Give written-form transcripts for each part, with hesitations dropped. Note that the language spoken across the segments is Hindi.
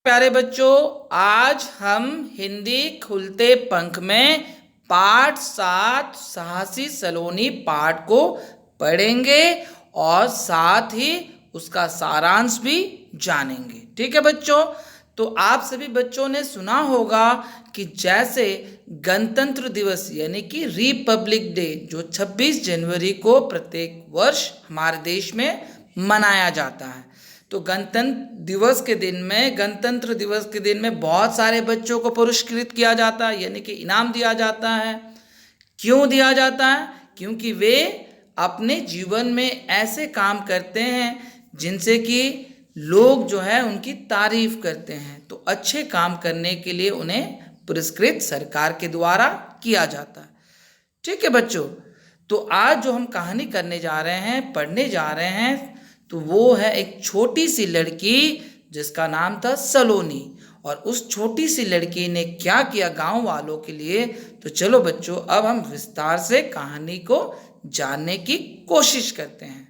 प्यारे बच्चों, आज हम हिंदी खुलते पंख में पाठ 7 साहसी सलोनी पाठ को पढ़ेंगे और साथ ही उसका सारांश भी जानेंगे। ठीक है बच्चों, तो आप सभी बच्चों ने सुना होगा कि जैसे गणतंत्र दिवस यानी कि रिपब्लिक डे जो 26 जनवरी को प्रत्येक वर्ष हमारे देश में मनाया जाता है, तो गणतंत्र दिवस के दिन में बहुत सारे बच्चों को पुरस्कृत किया जाता है, यानी कि इनाम दिया जाता है। क्यों दिया जाता है? क्योंकि वे अपने जीवन में ऐसे काम करते हैं जिनसे कि लोग जो है उनकी तारीफ करते हैं, तो अच्छे काम करने के लिए उन्हें पुरस्कृत सरकार के द्वारा किया जाता है। ठीक है बच्चों, तो आज जो हम कहानी करने जा रहे हैं, पढ़ने जा रहे हैं, तो वो है एक छोटी सी लड़की जिसका नाम था सलोनी। और उस छोटी सी लड़की ने क्या किया गांव वालों के लिए, तो चलो बच्चों अब हम विस्तार से कहानी को जानने की कोशिश करते हैं।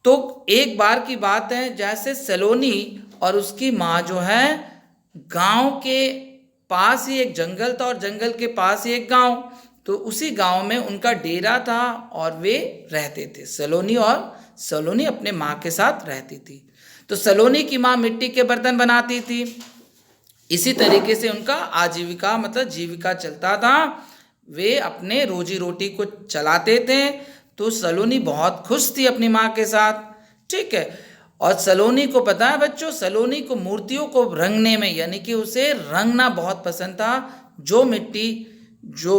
तो एक बार की बात है, जैसे सलोनी और उसकी माँ जो है, गांव के पास ही एक जंगल था और जंगल के पास ही एक गांव, तो उसी गांव में उनका डेरा था और वे रहते थे। सलोनी अपने माँ के साथ रहती थी। तो सलोनी की माँ मिट्टी के बर्तन बनाती थी। इसी तरीके से उनका आजीविका मतलब जीविका चलता था, वे अपने रोजी रोटी को चलाते थे। तो सलोनी बहुत खुश थी अपनी माँ के साथ। ठीक है, और सलोनी को पता है बच्चों, सलोनी को मूर्तियों को रंगने में यानी कि उसे रंगना बहुत पसंद था। जो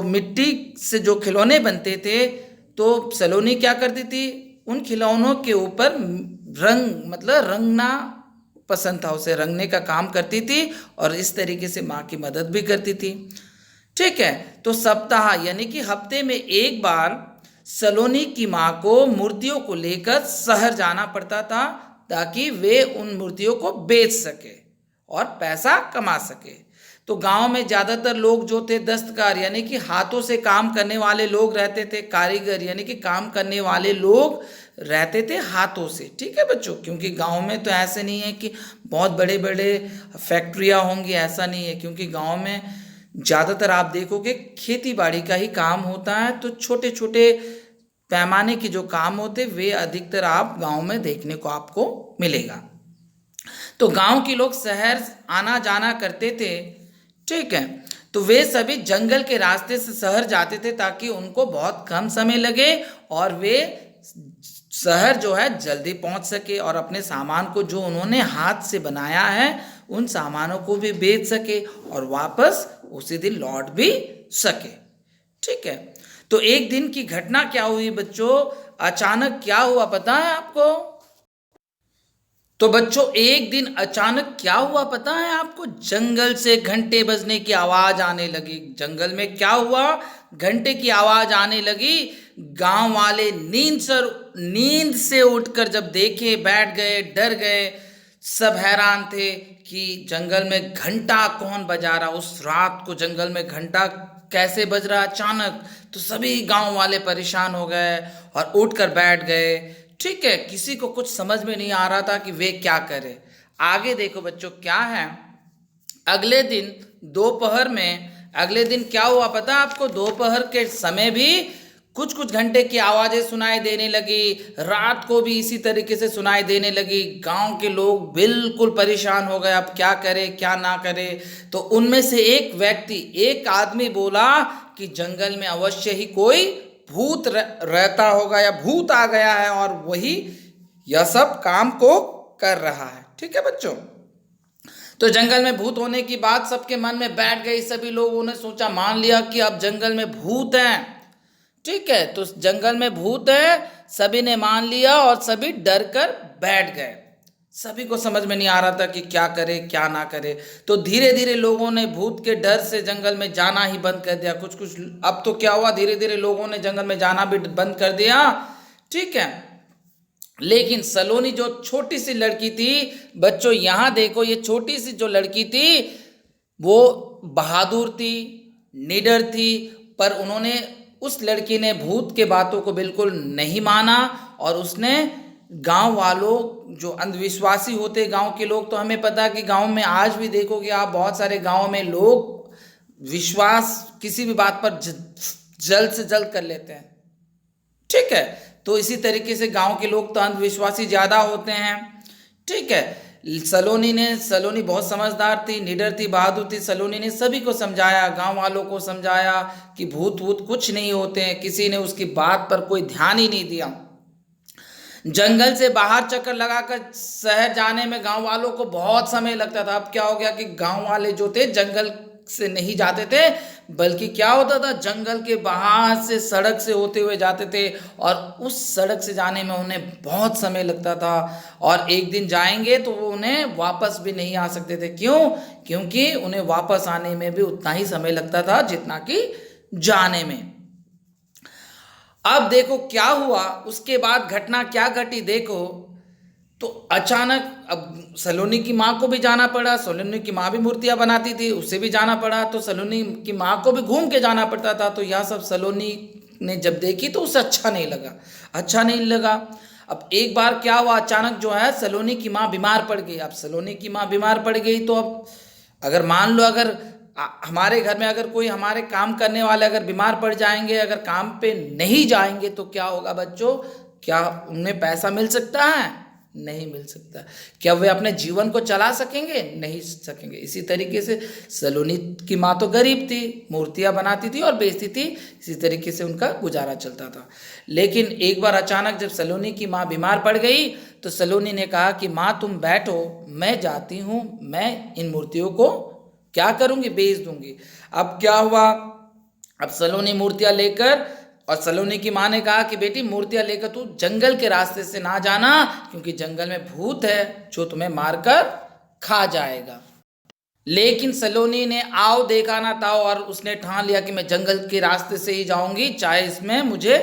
मिट्टी से जो खिलौने बनते थे, तो सलोनी क्या करती थी, उन खिलौनों के ऊपर रंगना पसंद था, उसे रंगने का काम करती थी और इस तरीके से माँ की मदद भी करती थी। ठीक है, तो सप्ताह यानी कि हफ्ते में एक बार सलोनी की माँ को मूर्तियों को लेकर शहर जाना पड़ता था, ताकि वे उन मूर्तियों को बेच सके और पैसा कमा सके। तो गांव में ज़्यादातर लोग जो थे दस्तकार यानी कि हाथों से काम करने वाले लोग रहते थे, कारीगर यानी कि काम करने वाले लोग रहते थे हाथों से। ठीक है बच्चों, क्योंकि गांव में तो ऐसे नहीं है कि बहुत बड़े बड़े फैक्ट्रियां होंगी, ऐसा नहीं है, क्योंकि गांव में ज़्यादातर आप देखोगे खेती बाड़ी का ही काम होता है। तो छोटे छोटे पैमाने के जो काम होते वे अधिकतर आप गांव में देखने को आपको मिलेगा। तो गांव के लोग शहर आना जाना करते थे। ठीक है, तो वे सभी जंगल के रास्ते से शहर जाते थे ताकि उनको बहुत कम समय लगे और वे शहर जो है जल्दी पहुंच सके और अपने सामान को जो उन्होंने हाथ से बनाया है उन सामानों को भी बेच सके और वापस उसी दिन लौट भी सके। ठीक है, तो एक दिन की घटना क्या हुई बच्चों, अचानक क्या हुआ पता है आपको? तो बच्चों एक दिन अचानक क्या हुआ पता है आपको? जंगल से घंटे बजने की आवाज आने लगी। जंगल में क्या हुआ, घंटे की आवाज आने लगी। गांव वाले नींद से उठकर जब देखे बैठ गए, डर गए। सब हैरान थे कि जंगल में घंटा कौन बजा रहा, उस रात को जंगल में घंटा कैसे बज रहा अचानक। तो सभी गांव वाले परेशान हो गए और उठकर बैठ गए। ठीक है, किसी को कुछ समझ में नहीं आ रहा था कि वे क्या करें। आगे देखो बच्चों क्या है, अगले दिन क्या हुआ पता आपको? दोपहर के समय भी कुछ घंटे की आवाजें सुनाई देने लगी, रात को भी इसी तरीके से सुनाई देने लगी। गांव के लोग बिल्कुल परेशान हो गए, अब क्या करें क्या ना करें। तो उनमें से एक आदमी बोला कि जंगल में अवश्य ही कोई भूत रहता होगा या भूत आ गया है और वही यह सब काम को कर रहा है। ठीक है बच्चों, तो जंगल में भूत होने की बात सबके मन में बैठ गई। सभी लोगों ने सोचा, मान लिया कि अब जंगल में भूत है। ठीक है, तो जंगल में भूत है, सभी ने मान लिया और सभी डर कर बैठ गए। सभी को समझ में नहीं आ रहा था कि क्या करे क्या ना करे। तो धीरे धीरे लोगों ने भूत के डर से जंगल में जाना ही बंद कर दिया। कुछ अब तो क्या हुआ, धीरे धीरे लोगों ने जंगल में जाना भी बंद कर दिया। ठीक है, लेकिन सलोनी जो छोटी सी लड़की थी बच्चों, यहाँ देखो, ये छोटी सी जो लड़की थी वो बहादुर थी, निडर थी, पर उस लड़की ने भूत के बातों को बिल्कुल नहीं माना और उसने गांव वालों जो अंधविश्वासी होते गांव के लोग, तो हमें पता है कि गांव में आज भी देखोगे आप बहुत सारे गांव में लोग विश्वास किसी भी बात पर जल्द से जल्द कर लेते हैं, ठीक है। तो इसी तरीके से गांव के लोग तो अंधविश्वासी ज़्यादा होते हैं, ठीक है। सलोनी बहुत समझदार थी, निडर थी, बहादुर थी। सलोनी ने सभी को समझाया, गांव वालों को समझाया कि भूत वूत कुछ नहीं होते हैं। किसी ने उसकी बात पर कोई ध्यान ही नहीं दिया। जंगल से बाहर चक्कर लगाकर शहर जाने में गांव वालों को बहुत समय लगता था। अब क्या हो गया कि गांव वाले जो थे जंगल से नहीं जाते थे, बल्कि क्या होता था, जंगल के बाहर से सड़क से होते हुए जाते थे, और उस सड़क से जाने में उन्हें बहुत समय लगता था। और एक दिन जाएंगे तो वो उन्हें वापस भी नहीं आ सकते थे। क्यों? क्योंकि उन्हें वापस आने में भी उतना ही समय लगता था जितना कि जाने में। अब देखो क्या हुआ, उसके बाद घटना क्या घटी देखो। तो अचानक अब सलोनी की माँ को भी जाना पड़ा। सलोनी की माँ भी मूर्तियाँ बनाती थी, उसे भी जाना पड़ा। तो सलोनी की माँ को भी घूम के जाना पड़ता था। तो यह सब सलोनी ने जब देखी तो उसे अच्छा नहीं लगा। अब एक बार क्या हुआ, अचानक जो है सलोनी की माँ बीमार पड़ गई। अब सलोनी की माँ बीमार पड़ गई तो अब अगर मान लो अगर हमारे घर में अगर कोई हमारे काम करने वाले अगर बीमार पड़ जाएंगे, अगर काम पे नहीं जाएंगे तो क्या होगा बच्चों? क्या उन्हें पैसा मिल सकता है? नहीं मिल सकता। क्या वे अपने जीवन को चला सकेंगे? नहीं सकेंगे। इसी तरीके से सलोनी की माँ तो गरीब थी, मूर्तियाँ बनाती थी और बेचती थी, इसी तरीके से उनका गुजारा चलता था। लेकिन एक बार अचानक जब सलोनी की माँ बीमार पड़ गई तो सलोनी ने कहा कि माँ तुम बैठो, मैं जाती हूँ, मैं इन मूर्तियों को क्या करूँगी? बेच दूंगी। अब क्या हुआ, अब सलोनी मूर्तियाँ लेकर, और सलोनी की माँ ने कहा कि बेटी मूर्तियाँ लेकर तू जंगल के रास्ते से ना जाना, क्योंकि जंगल में भूत है जो तुम्हें मारकर खा जाएगा। लेकिन सलोनी ने आओ देखा ना ताओ, और उसने ठान लिया कि मैं जंगल के रास्ते से ही जाऊंगी, चाहे इसमें मुझे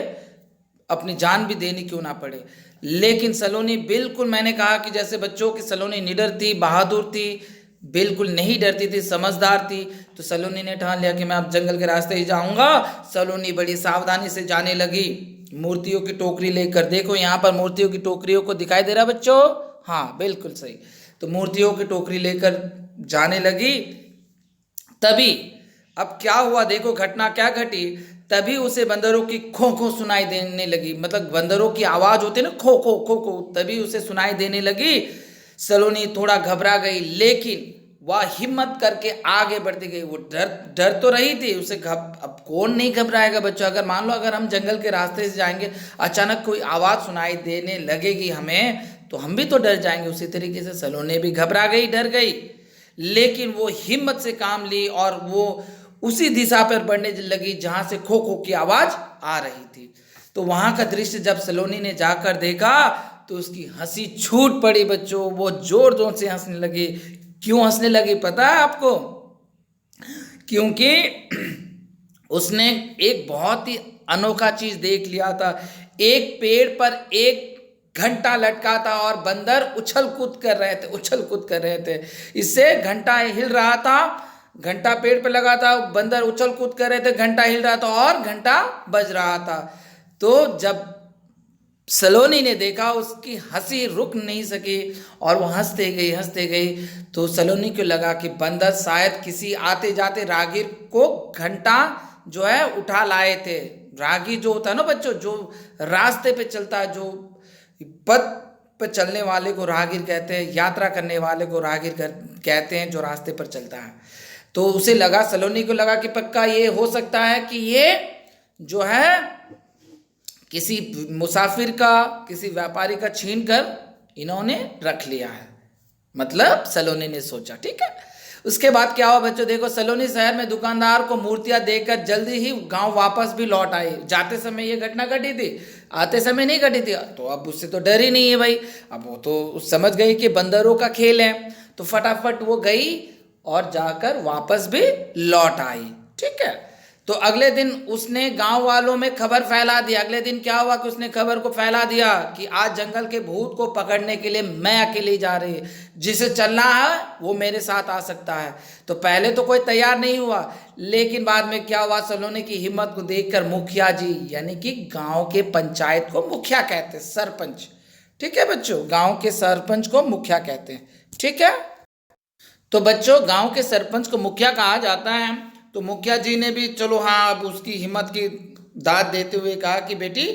अपनी जान भी देनी क्यों ना पड़े। लेकिन सलोनी बिल्कुल, मैंने कहा कि जैसे बच्चों की सलोनी निडर थी, बहादुर थी, बिल्कुल नहीं डरती थी, समझदार थी। तो सलोनी ने ठान लिया कि मैं अब जंगल के रास्ते ही जाऊंगा। सलोनी बड़ी सावधानी से जाने लगी, मूर्तियों की टोकरी लेकर। देखो यहाँ पर मूर्तियों की टोकरियों को दिखाई दे रहा बच्चों? हाँ बिल्कुल सही। तो मूर्तियों की टोकरी लेकर जाने लगी। तभी अब क्या हुआ देखो, घटना क्या घटी। तभी उसे बंदरों की खो खो सुनाई देने लगी, मतलब बंदरों की आवाज होती है ना, खो खो खो खो, तभी उसे सुनाई देने लगी। सलोनी थोड़ा घबरा गई, लेकिन वह हिम्मत करके आगे बढ़ती गई। वो डर तो रही थी उसे, अब कौन नहीं घबराएगा बच्चों। अगर मान लो अगर हम जंगल के रास्ते से जाएंगे, अचानक कोई आवाज़ सुनाई देने लगेगी हमें, तो हम भी तो डर जाएंगे। उसी तरीके से सलोनी भी घबरा गई, डर गई, लेकिन वो हिम्मत से काम ली और वो उसी दिशा पर बढ़ने लगी जहाँ से खो खो की आवाज़ आ रही थी। तो वहाँ का दृश्य जब सलोनी ने जाकर देखा तो उसकी हंसी छूट पड़ी बच्चों। वो जोर जोर से हंसने लगी। क्यों हंसने लगी पता है आपको? क्योंकि उसने एक बहुत ही अनोखा चीज देख लिया था। एक पेड़ पर एक घंटा लटका था और बंदर उछल कूद कर रहे थे। इससे घंटा हिल रहा था, घंटा पेड़ पर लगा था, बंदर उछल कूद कर रहे थे, घंटा हिल रहा था और घंटा बज रहा था। तो जब सलोनी ने देखा, उसकी हंसी रुक नहीं सकी और वो हंसते गई। तो सलोनी को लगा कि बंदर शायद किसी आते जाते राहगीर को घंटा जो है उठा लाए थे। राहगीर जो होता है ना बच्चों, जो रास्ते पे चलता है, जो पथ पे चलने वाले को राहगीर कहते हैं, यात्रा करने वाले को राहगीर कहते हैं, जो रास्ते पर चलता है। तो उसे लगा, सलोनी को लगा कि पक्का ये हो सकता है कि ये जो है किसी मुसाफिर का, किसी व्यापारी का छीन कर इन्होंने रख लिया है, मतलब सलोनी ने सोचा। ठीक है, उसके बाद क्या हुआ बच्चों, देखो सलोनी शहर में दुकानदार को मूर्तियां देकर जल्दी ही गांव वापस भी लौट आई। जाते समय ये घटना घटी थी, आते समय नहीं घटी थी। तो अब उससे तो डर ही नहीं है भाई, अब वो तो समझ गई कि बंदरों का खेल है। तो फटाफट वो गई और जाकर वापस भी लौट आई। ठीक है, तो अगले दिन उसने गांव वालों में खबर फैला दी। अगले दिन क्या हुआ कि उसने खबर को फैला दिया कि आज जंगल के भूत को पकड़ने के लिए मैं अकेली जा रही है, जिसे चलना है वो मेरे साथ आ सकता है। तो पहले तो कोई तैयार नहीं हुआ, लेकिन बाद में क्या हुआ, सलोनी की हिम्मत को देखकर मुखिया जी, यानी कि गांव के पंचायत को मुखिया कहते हैं, सरपंच, ठीक है बच्चों, गांव के सरपंच को मुखिया कहते हैं। ठीक है, तो बच्चों गांव के सरपंच को मुखिया कहा जाता है। तो मुखिया जी ने भी चलो हाँ, अब उसकी हिम्मत की दाद देते हुए कहा कि बेटी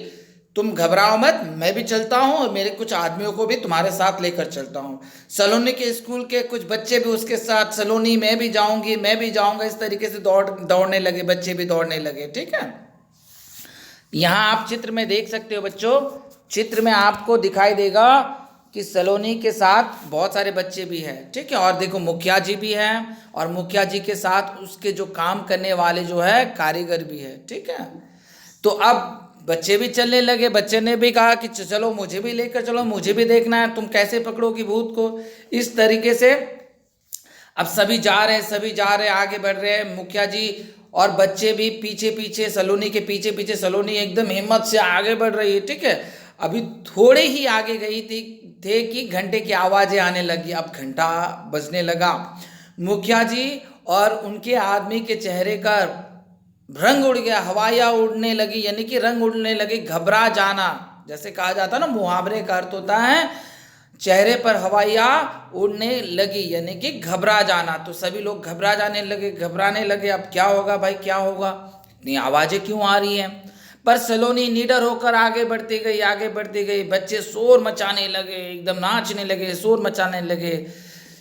तुम घबराओ मत, मैं भी चलता हूँ और मेरे कुछ आदमियों को भी तुम्हारे साथ लेकर चलता हूँ। सलोनी के स्कूल के कुछ बच्चे भी उसके साथ, सलोनी मैं भी जाऊंगी, मैं भी जाऊंगा, इस तरीके से दौड़ने लगे, बच्चे भी दौड़ने लगे। ठीक है, यहाँ आप चित्र में देख सकते हो बच्चों, चित्र में आपको दिखाई देगा कि सलोनी के साथ बहुत सारे बच्चे भी हैं। ठीक है, और देखो मुखिया जी भी हैं, और मुखिया जी के साथ उसके जो काम करने वाले जो है कारीगर भी है। ठीक है, तो अब बच्चे भी चलने लगे, बच्चे ने भी कहा कि चलो मुझे भी लेकर चलो, मुझे भी देखना है तुम कैसे पकड़ोगी भूत को। इस तरीके से अब सभी जा रहे हैं, सभी जा रहे हैं, आगे बढ़ रहे हैं। मुखिया जी और बच्चे भी पीछे पीछे, सलोनी के पीछे पीछे। सलोनी एकदम हिम्मत से आगे बढ़ रही है। ठीक है, अभी थोड़े ही आगे गई थे कि घंटे की आवाजें आने लगी। अब घंटा बजने लगा। मुखिया जी और उनके आदमी के चेहरे का रंग उड़ गया, हवाइयाँ उड़ने लगी, यानी कि रंग उड़ने लगे, घबरा जाना। जैसे कहा जाता है ना, मुहावरे का अर्थ होता है चेहरे पर हवाइयाँ उड़ने लगी, यानी कि घबरा जाना। तो सभी लोग घबरा जाने लगे, घबराने लगे। अब क्या होगा भाई, क्या होगा, इतनी आवाजें क्यों आ रही हैं। पर सलोनी निडर होकर आगे बढ़ती गई, आगे बढ़ती गई। बच्चे शोर मचाने लगे, एकदम नाचने लगे, शोर मचाने लगे।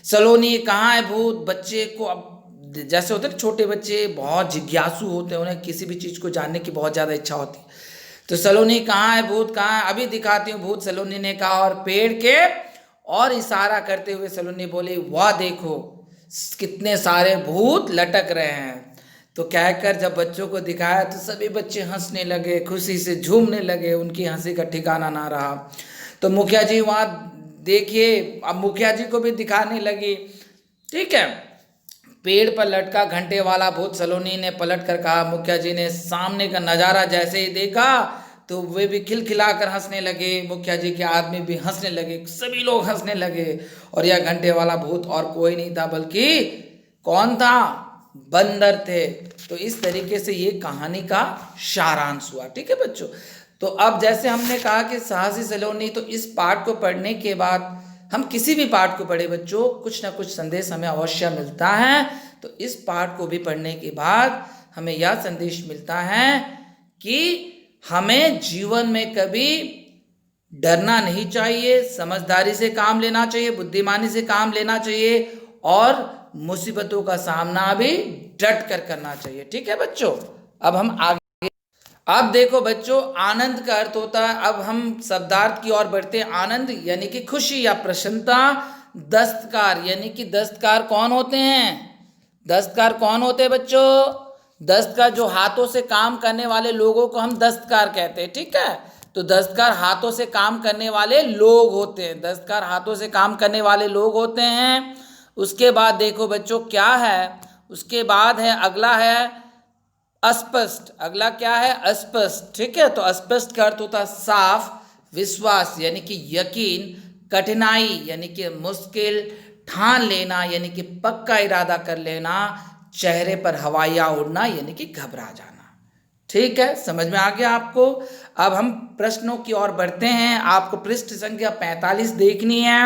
सलोनी कहाँ है भूत, बच्चे को अब जैसे होते हैं छोटे बच्चे बहुत जिज्ञासु होते हैं, उन्हें किसी भी चीज़ को जानने की बहुत ज़्यादा इच्छा होती है। तो सलोनी कहाँ है भूत, कहाँ है, अभी दिखाती हूँ भूत, सलोनी ने कहा। और पेड़ के और इशारा करते हुए सलोनी बोली, वाह देखो कितने सारे भूत लटक रहे हैं। तो कहकर जब बच्चों को दिखाया तो सभी बच्चे हंसने लगे, खुशी से झूमने लगे, उनकी हंसी का ठिकाना ना रहा। तो मुखिया जी वहाँ देखिए, अब मुखिया जी को भी दिखाने लगी। ठीक है, पेड़ पर लटका घंटे वाला भूत। सलोनी ने पलट कर कहा। मुखिया जी ने सामने का नज़ारा जैसे ही देखा तो वे भी खिलखिलाकर हंसने लगे, मुखिया जी के आदमी भी हंसने लगे, सभी लोग हंसने लगे। और यह घंटे वाला भूत और कोई नहीं था, बल्कि कौन था, बंदर थे। तो इस तरीके से ये कहानी का सारांश हुआ। ठीक है बच्चों, तो अब जैसे हमने कहा कि साहसी सलोनी, तो इस पाठ को पढ़ने के बाद हम किसी भी पाठ को पढ़े बच्चों, कुछ ना कुछ संदेश हमें अवश्य मिलता है। तो इस पाठ को भी पढ़ने के बाद हमें यह संदेश मिलता है कि हमें जीवन में कभी डरना नहीं चाहिए, समझदारी से काम लेना चाहिए, बुद्धिमानी से काम लेना चाहिए, और मुसीबतों का सामना भी डट कर करना चाहिए। ठीक है बच्चों, अब हम आगे, अब देखो बच्चों, आनंद का अर्थ होता है, अब हम शब्दार्थ की ओर बढ़ते हैं। आनंद यानी कि खुशी या प्रसन्नता। दस्तकार यानी कि दस्तकार कौन होते हैं, दस्तकार कौन होते हैं बच्चों, दस्तकार जो हाथों से काम करने वाले लोगों को हम दस्तकार कहते हैं। ठीक है, तो दस्तकार हाथों से काम करने वाले लोग होते हैं, दस्तकार हाथों से काम करने वाले लोग होते हैं। उसके बाद देखो बच्चों क्या है, उसके बाद है, अगला है अस्पष्ट। अगला क्या है, अस्पष्ट। ठीक है, तो अस्पष्ट का अर्थ होता है साफ, विश्वास यानी कि यकीन, कठिनाई यानी कि मुश्किल, ठान लेना यानी कि पक्का इरादा कर लेना, चेहरे पर हवाइयाँ उड़ना यानी कि घबरा जाना। ठीक है, समझ में आ गया आपको। अब हम प्रश्नों की ओर बढ़ते हैं। आपको पृष्ठ संख्या 45 देखनी है।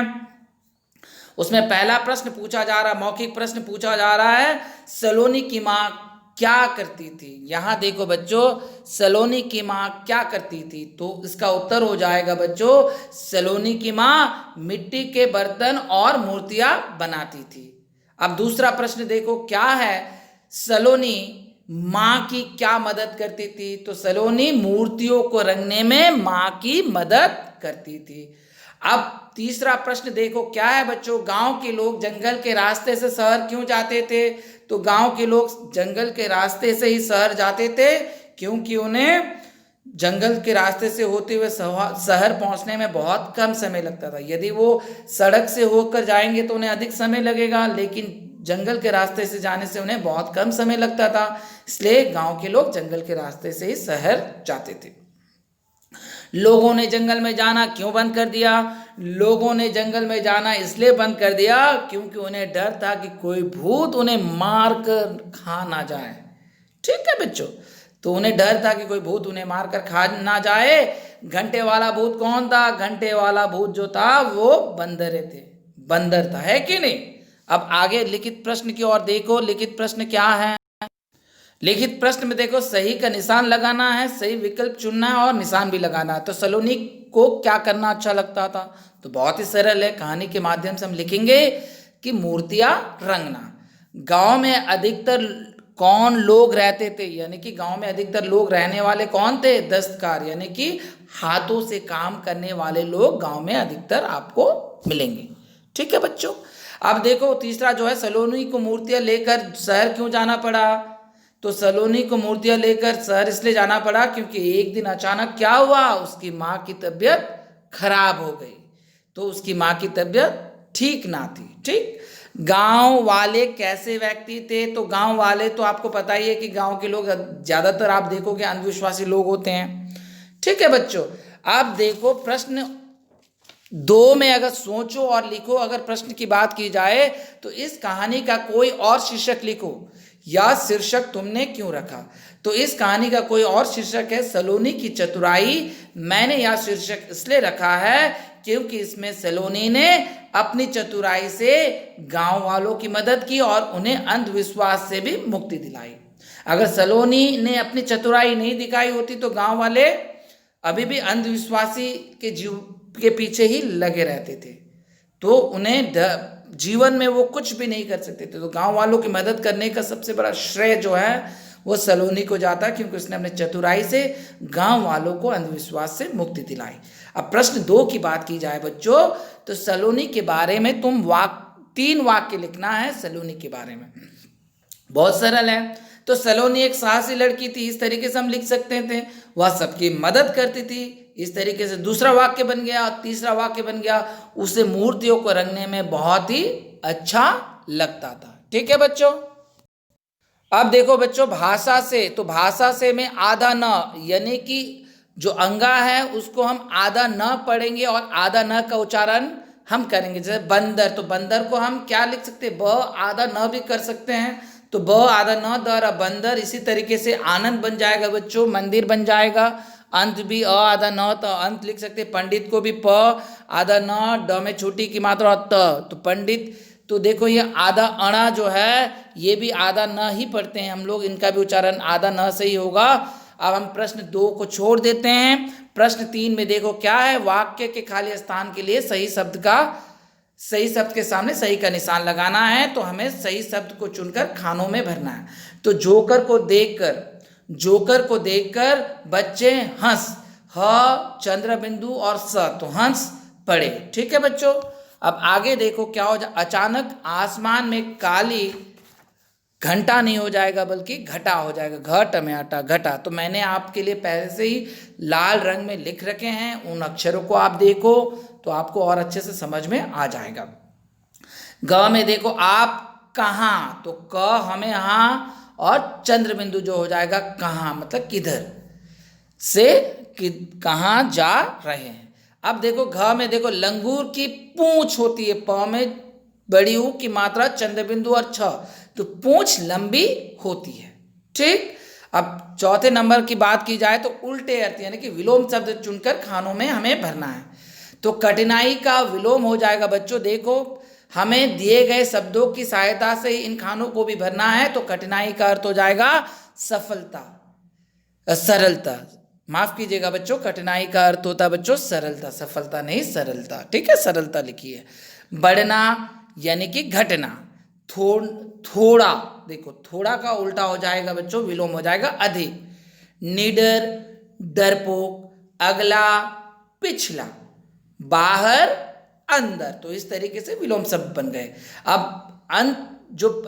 उसमें पहला प्रश्न पूछा जा रहा है, मौखिक प्रश्न पूछा जा रहा है, सलोनी की माँ क्या करती थी। यहाँ देखो बच्चों, सलोनी की माँ क्या करती थी, तो इसका उत्तर हो जाएगा बच्चों, सलोनी की माँ मिट्टी के बर्तन और मूर्तियाँ बनाती थी। अब दूसरा प्रश्न देखो क्या है, सलोनी माँ की क्या मदद करती थी, तो सलोनी मूर्तियों को रंगने में माँ की मदद करती थी। अब तीसरा प्रश्न देखो क्या है बच्चों, गांव के लोग जंगल के रास्ते से शहर क्यों जाते थे, तो गांव के लोग जंगल के रास्ते से ही शहर जाते थे क्योंकि उन्हें जंगल के रास्ते से होते हुए शहर पहुंचने में बहुत कम समय लगता था। यदि वो सड़क से होकर जाएंगे तो उन्हें अधिक समय लगेगा, लेकिन जंगल के रास्ते से जाने से उन्हें बहुत कम समय लगता था। इसलिए गांव के लोग जंगल के रास्ते से ही शहर जाते थे। लोगों ने जंगल में जाना क्यों बंद कर दिया, लोगों ने जंगल में जाना इसलिए बंद कर दिया क्योंकि उन्हें डर था कि कोई भूत उन्हें मार कर खा ना जाए। ठीक है बच्चों, तो उन्हें डर था कि कोई भूत उन्हें मार कर खा ना जाए, घंटे वाला भूत कौन था? घंटे वाला भूत जो था वो बंदर था, है कि नहीं? अब आगे लिखित प्रश्न की ओर देखो। लिखित प्रश्न क्या है? लिखित प्रश्न में देखो, सही का निशान लगाना है, सही विकल्प चुनना है और निशान भी लगाना है। तो सलोनी को क्या करना अच्छा लगता था? तो बहुत ही सरल है, कहानी के माध्यम से हम लिखेंगे कि मूर्तियां रंगना। गांव में अधिकतर कौन लोग रहते थे? यानी कि गांव में अधिकतर लोग रहने वाले कौन थे? दस्तकार, यानी कि हाथों से काम करने वाले लोग गांव में अधिकतर आपको मिलेंगे। ठीक है बच्चों। अब देखो तीसरा जो है, सलोनी को मूर्तियां लेकर शहर क्यों जाना पड़ा? तो सलोनी को मूर्तियां लेकर शहर इसलिए जाना पड़ा क्योंकि एक दिन अचानक क्या हुआ, उसकी माँ की तबीयत खराब हो गई। तो उसकी माँ की तबीयत ठीक ना थी। ठीक। गांव वाले कैसे व्यक्ति थे? तो गांव वाले तो आपको पता ही है कि गांव के लोग ज्यादातर आप देखोगे अंधविश्वासी लोग होते हैं। ठीक है बच्चों। अब देखो प्रश्न 2 में अगर सोचो और लिखो, अगर प्रश्न की बात की जाए तो इस कहानी का कोई और शीर्षक लिखो। या शीर्षक तुमने क्यों रखा? तो इस कहानी का कोई और शीर्षक है सलोनी की चतुराई। मैंने यह शीर्षक इसलिए रखा है क्योंकि इसमें सलोनी ने अपनी चतुराई से गांव वालों की मदद की और उन्हें अंधविश्वास से भी मुक्ति दिलाई। अगर सलोनी ने अपनी चतुराई नहीं दिखाई होती तो गांव वाले अभी भी अंधविश्वासी के जीव के पीछे ही लगे रहते थे, तो उन्हें जीवन में वो कुछ भी नहीं कर सकते थे। तो गांव वालों की मदद करने का सबसे बड़ा श्रेय जो है वो सलोनी को जाता है, क्योंकि उसने अपने चतुराई से गांव वालों को अंधविश्वास से मुक्ति दिलाई। अब प्रश्न 2 की बात की जाए बच्चों, तो सलोनी के बारे में तुम 3 वाक्य लिखना है। सलोनी के बारे में बहुत सरल है। तो सलोनी एक साहसी लड़की थी, इस तरीके से हम लिख सकते थे। वह सबकी मदद करती थी, इस तरीके से दूसरा वाक्य बन गया। और तीसरा वाक्य बन गया, उसे मूर्तियों को रंगने में बहुत ही अच्छा लगता था। ठीक है बच्चों। अब देखो बच्चों भाषा से, तो भाषा से में आधा न, यानी कि जो अंगा है उसको हम आधा न पढ़ेंगे और आधा न का उच्चारण हम करेंगे। जैसे बंदर, तो बंदर को हम क्या लिख सकते हैं? ब आधा न भी कर सकते हैं, तो ब आधा न द्वारा बंदर। इसी तरीके से आनंद बन जाएगा बच्चों, मंदिर बन जाएगा। अंत भी अ आधा न, तो अंत लिख सकते हैं। पंडित को भी प आधा न, ड में छोटी की मात्रा त, तो पंडित। तो देखो ये आधा अणा जो है ये भी आधा न ही पढ़ते हैं हम लोग, इनका भी उच्चारण आधा न से ही होगा। अब हम प्रश्न 2 को छोड़ देते हैं। प्रश्न 3 में देखो क्या है, वाक्य के खाली स्थान के लिए सही शब्द के सामने सही का निशान लगाना है। तो हमें सही शब्द को चुनकर खानों में भरना है। तो जोकर को देखकर बच्चे हंस, ह चंद्र बिंदु और स, तो हंस पड़े। ठीक है बच्चों। अब आगे देखो क्या हो जाए, अचानक आसमान में काली घंटा नहीं हो जाएगा बल्कि घटा हो जाएगा। घट में आटा घटा। तो मैंने आपके लिए पहले से ही लाल रंग में लिख रखे हैं, उन अक्षरों को आप देखो तो आपको और अच्छे से समझ में आ जाएगा। ग में देखो आप कहाँ, तो क हमें यहाँ और चंद्र बिंदु जो हो जाएगा कहाँ, मतलब किधर से कहाँ जा रहे हैं। अब देखो घ में देखो लंगूर की पूंछ होती है, प में बड़ी ऊ की मात्रा चंद्र बिंदु और छ, तो पूंछ लंबी होती है। ठीक। अब चौथे नंबर की बात की जाए तो उल्टे अर्थ यानी कि विलोम शब्द चुनकर खानों में हमें भरना है। तो कठिनाई का विलोम हो जाएगा बच्चों। देखो हमें दिए गए शब्दों की सहायता से इन खानों को भी भरना है। तो कठिनाई का अर्थ हो जाएगा सफलता, सरलता। माफ कीजिएगा बच्चों, कठिनाई का अर्थ होता है बच्चों सरलता, सफलता नहीं सरलता। ठीक है, सरलता लिखिए। बढ़ना यानी कि घटना। थोड़ा, देखो थोड़ा का उल्टा हो जाएगा बच्चों, विलोम हो जाएगा अधिक। निडर, डरपोक। अगला, पिछला। बाहर, अंदर। तो इस तरीके से विलोम शब्द बन गए। अब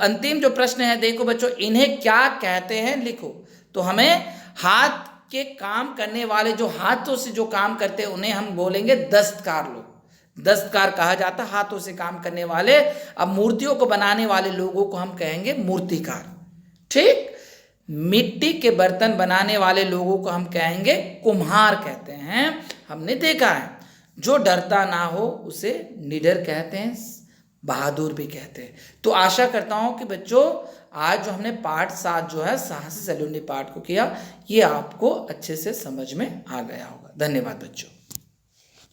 अंतिम जो प्रश्न है देखो बच्चों, इन्हें क्या कहते हैं लिखो। तो हमें हाथ के काम करने वाले, जो हाथों से जो काम करते हैं उन्हें हम बोलेंगे दस्तकार लोग। दस्तकार कहा जाता है हाथों से काम करने वाले। अब मूर्तियों को बनाने वाले लोगों को हम कहेंगे मूर्तिकार। ठीक। मिट्टी के बर्तन बनाने वाले लोगों को हम कहेंगे कुम्हार कहते हैं। हमने देखा है जो डरता ना हो उसे निडर कहते हैं, बहादुर भी कहते हैं। तो आशा करता हूं कि बच्चों आज जो हमने पाठ 7 जो है साहसी सैलूनी पाठ को किया, ये आपको अच्छे से समझ में आ गया होगा। धन्यवाद बच्चों।